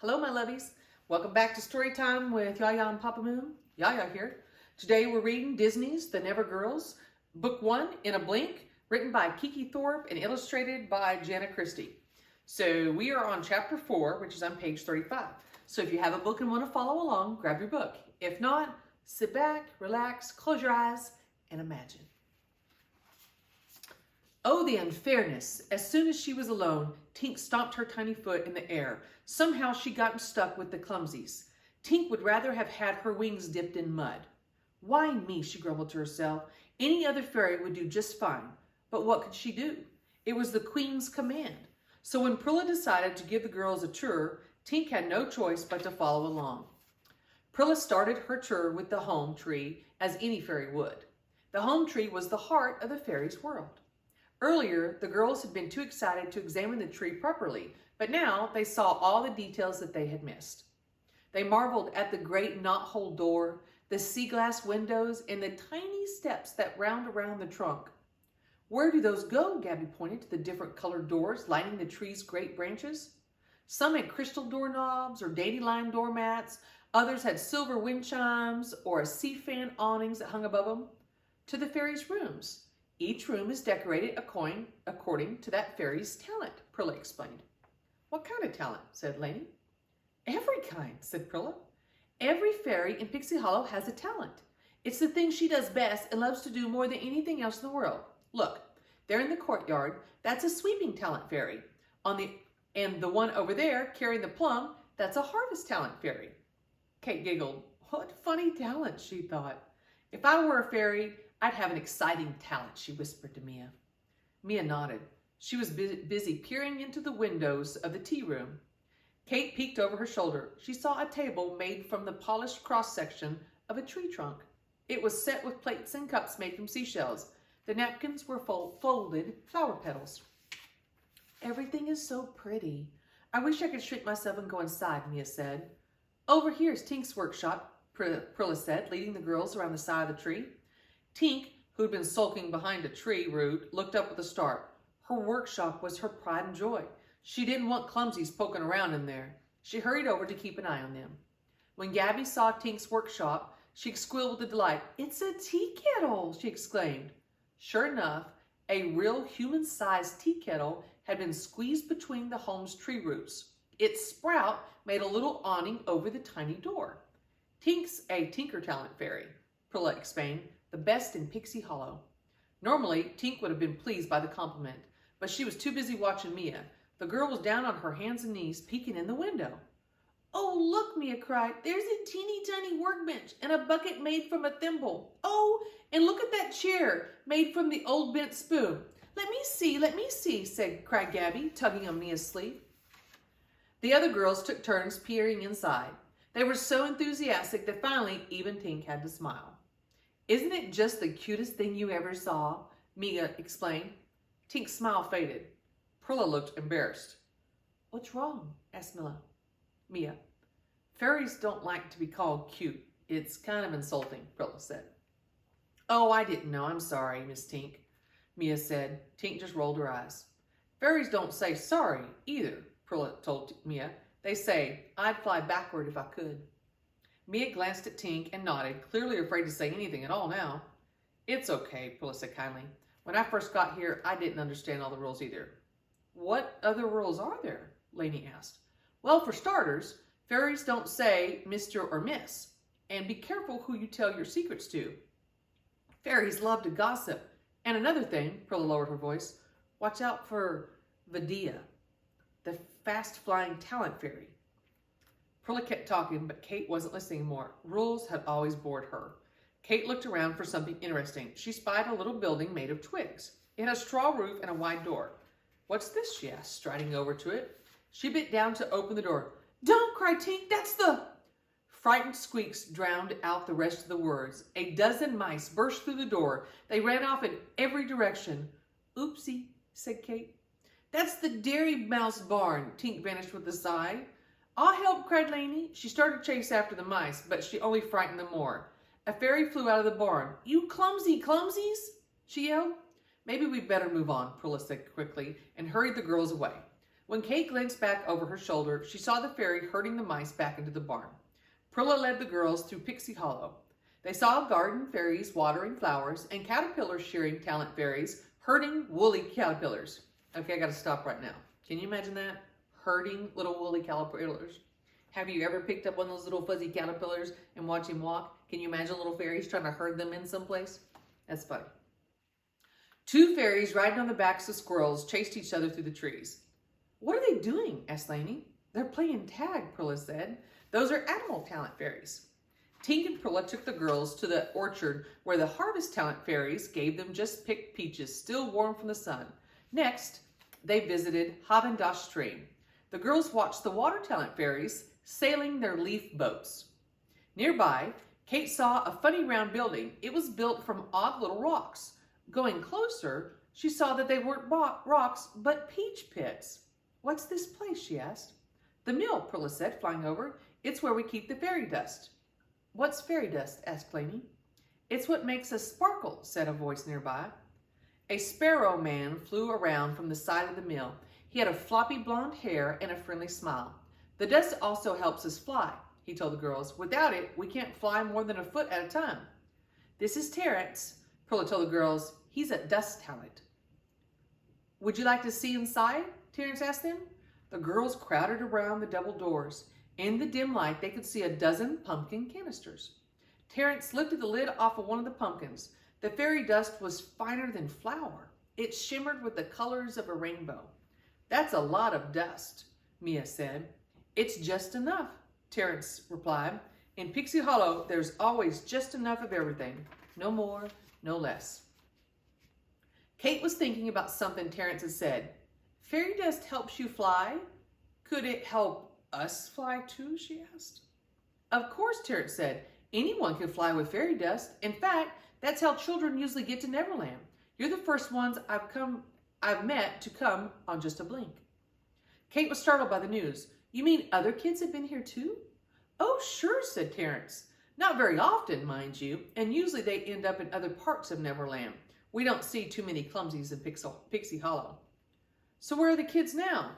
Hello, my lovies. Welcome back to Story Time with Yaya and Papa Moon. Yaya here. Today we're reading Disney's The Never Girls, Book 1, In a Blink, written by Kiki Thorpe and illustrated by Jana Christie. So we are on Chapter 4, which is on page 35. So if you have a book and want to follow along, grab your book. If not, sit back, relax, close your eyes, and imagine. Oh, the unfairness. As soon as she was alone, Tink stomped her tiny foot in the air. Somehow she'd gotten stuck with the clumsies. Tink would rather have had her wings dipped in mud. Why me, she grumbled to herself. Any other fairy would do just fine. But what could she do? It was the Queen's command. So when Prilla decided to give the girls a tour, Tink had no choice but to follow along. Prilla started her tour with the home tree, as any fairy would. The home tree was the heart of the fairies' world. Earlier, the girls had been too excited to examine the tree properly, but now they saw all the details that they had missed. They marveled at the great knot-hole door, the sea glass windows, and the tiny steps that wound around the trunk. Where do those go? Gabby pointed to the different colored doors lining the tree's great branches. Some had crystal doorknobs or dandelion doormats. Others had silver wind chimes or a sea fan awnings that hung above them. To the fairies' rooms. Each room is decorated according to that fairy's talent, Prilla explained. What kind of talent? Said Lainey. Every kind, said Prilla. Every fairy in Pixie Hollow has a talent. It's the thing she does best and loves to do more than anything else in the world. Look, there in the courtyard, that's a sweeping talent fairy. And the one over there carrying the plum, that's a harvest talent fairy. Kate giggled. What funny talent, she thought. If I were a fairy, I'd have an exciting talent, she whispered to Mia. Mia nodded. She was busy peering into the windows of the tea room. Kate peeked over her shoulder. She saw a table made from the polished cross-section of a tree trunk. It was set with plates and cups made from seashells. The napkins were folded flower petals. Everything is so pretty. I wish I could shrink myself and go inside, Mia said. Over here's Tink's workshop, Prilla said, leading the girls around the side of the tree. Tink, who'd been sulking behind a tree root, looked up with a start. Her workshop was her pride and joy. She didn't want clumsies poking around in there. She hurried over to keep an eye on them. When Gabby saw Tink's workshop, she squealed with delight. It's a tea kettle, she exclaimed. Sure enough, a real human-sized tea kettle had been squeezed between the home's tree roots. Its sprout made a little awning over the tiny door. Tink's a tinker talent fairy, Prilla explained. The best in Pixie Hollow. Normally, Tink would have been pleased by the compliment, but she was too busy watching Mia. The girl was down on her hands and knees, peeking in the window. Oh, look, Mia cried. There's a teeny tiny workbench and a bucket made from a thimble. Oh, and look at that chair made from the old bent spoon. Let me see, cried Gabby, tugging on Mia's sleeve. The other girls took turns peering inside. They were so enthusiastic that finally even Tink had to smile. Isn't it just the cutest thing you ever saw? Mia explained. Tink's smile faded. Prilla looked embarrassed. What's wrong? Asked Mia. Fairies don't like to be called cute. It's kind of insulting, Prilla said. Oh, I didn't know. I'm sorry, Miss Tink, Mia said. Tink just rolled her eyes. Fairies don't say sorry either, Prilla told Mia. They say, I'd fly backward if I could. Mia glanced at Tink and nodded, clearly afraid to say anything at all now. It's okay, Prilla said kindly. When I first got here, I didn't understand all the rules either. What other rules are there? Lainey asked. Well, for starters, fairies don't say Mr. or Miss. And be careful who you tell your secrets to. Fairies love to gossip. And another thing, Prilla lowered her voice, watch out for Vidia, the fast-flying talent fairy. Prilla kept talking, but Kate wasn't listening more. Rules had always bored her. Kate looked around for something interesting. She spied a little building made of twigs. It had a straw roof and a wide door. What's this? She asked, striding over to it. She bent down to open the door. Don't, cried Tink, that's the... Frightened squeaks drowned out the rest of the words. A dozen mice burst through the door. They ran off in every direction. Oopsie, said Kate. That's the dairy mouse barn. Tink vanished with a sigh. I'll help, cried Lainey. She started chase after the mice, but she only frightened them more. A fairy flew out of the barn. You clumsy clumsies, she yelled. Maybe we'd better move on, Prilla said quickly, and hurried the girls away. When Kate glanced back over her shoulder, she saw the fairy herding the mice back into the barn. Prilla led the girls through Pixie Hollow. They saw garden fairies watering flowers and caterpillars shearing talent fairies herding woolly caterpillars. Okay, I got to stop right now. Can you imagine that? Herding little woolly caterpillars. Have you ever picked up one of those little fuzzy caterpillars and watched him walk? Can you imagine little fairies trying to herd them in someplace? That's funny. Two fairies riding on the backs of squirrels chased each other through the trees. What are they doing? Asked Lainey. They're playing tag, Prilla said. Those are animal talent fairies. Tink and Prilla took the girls to the orchard where the harvest talent fairies gave them just picked peaches still warm from the sun. Next, they visited Havendash Stream. The girls watched the water talent fairies sailing their leaf boats. Nearby, Kate saw a funny round building. It was built from odd little rocks. Going closer, she saw that they weren't rocks, but peach pits. What's this place? She asked. The mill, Prilla said, flying over. It's where we keep the fairy dust. What's fairy dust? Asked Lainey. It's what makes us sparkle, said a voice nearby. A sparrow man flew around from the side of the mill. He had a floppy blonde hair and a friendly smile. The dust also helps us fly, he told the girls. Without it, we can't fly more than a foot at a time. This is Terrence, Prilla told the girls. He's a dust talent. Would you like to see inside? Terrence asked them. The girls crowded around the double doors. In the dim light, they could see a dozen pumpkin canisters. Terrence lifted the lid off of one of the pumpkins. The fairy dust was finer than flour. It shimmered with the colors of a rainbow. That's a lot of dust, Mia said. It's just enough, Terrence replied. In Pixie Hollow, there's always just enough of everything. No more, no less. Kate was thinking about something Terrence had said. Fairy dust helps you fly. Could it help us fly too, she asked. Of course, Terrence said. Anyone can fly with fairy dust. In fact, that's how children usually get to Neverland. You're the first ones I've met to come on just a blink. Kate was startled by the news. You mean other kids have been here too? Oh, sure, said Terrence. Not very often, mind you, and usually they end up in other parts of Neverland. We don't see too many clumsies in Pixie Hollow. So where are the kids now?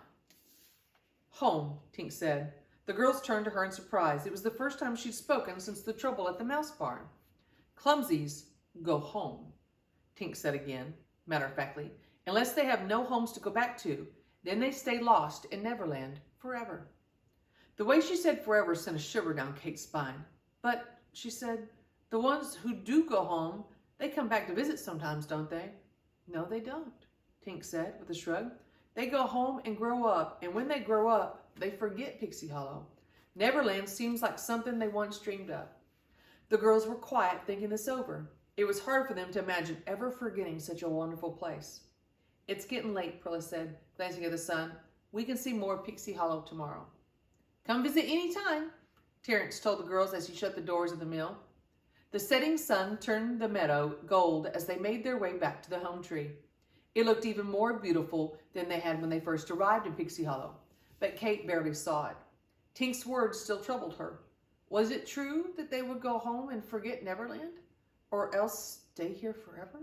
Home, Tink said. The girls turned to her in surprise. It was the first time she'd spoken since the trouble at the mouse barn. Clumsies go home, Tink said again, matter-of-factly, unless they have no homes to go back to. Then they stay lost in Neverland forever. The way she said forever sent a shiver down Kate's spine. But, she said, the ones who do go home, they come back to visit sometimes, don't they? No, they don't, Tink said with a shrug. They go home and grow up, and when they grow up, they forget Pixie Hollow. Neverland seems like something they once dreamed of. The girls were quiet, thinking this over. It was hard for them to imagine ever forgetting such a wonderful place. It's getting late, Prilla said, glancing at the sun. We can see more of Pixie Hollow tomorrow. Come visit any time, Terrence told the girls as he shut the doors of the mill. The setting sun turned the meadow gold as they made their way back to the home tree. It looked even more beautiful than they had when they first arrived in Pixie Hollow, but Kate barely saw it. Tink's words still troubled her. Was it true that they would go home and forget Neverland, or else stay here forever?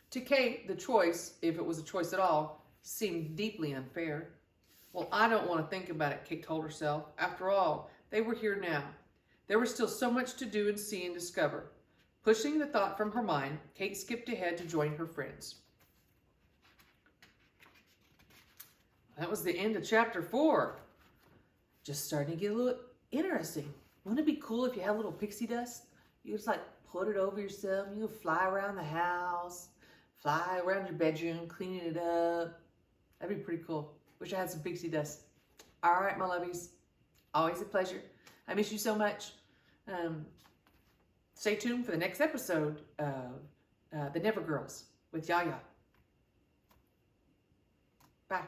To Kate, the choice, if it was a choice at all, seemed deeply unfair. Well, I don't want to think about it, Kate told herself. After all, they were here now. There was still so much to do and see and discover. Pushing the thought from her mind, Kate skipped ahead to join her friends. That was the end of chapter 4. Just starting to get a little interesting. Wouldn't it be cool if you had a little pixie dust? You just like put it over yourself. You could fly around the house, fly around your bedroom, cleaning it up. That'd be pretty cool. Wish I had some pixie dust. All right, my lovies. Always a pleasure. I miss you so much. Stay tuned for the next episode of The Never Girls with Yaya. Bye.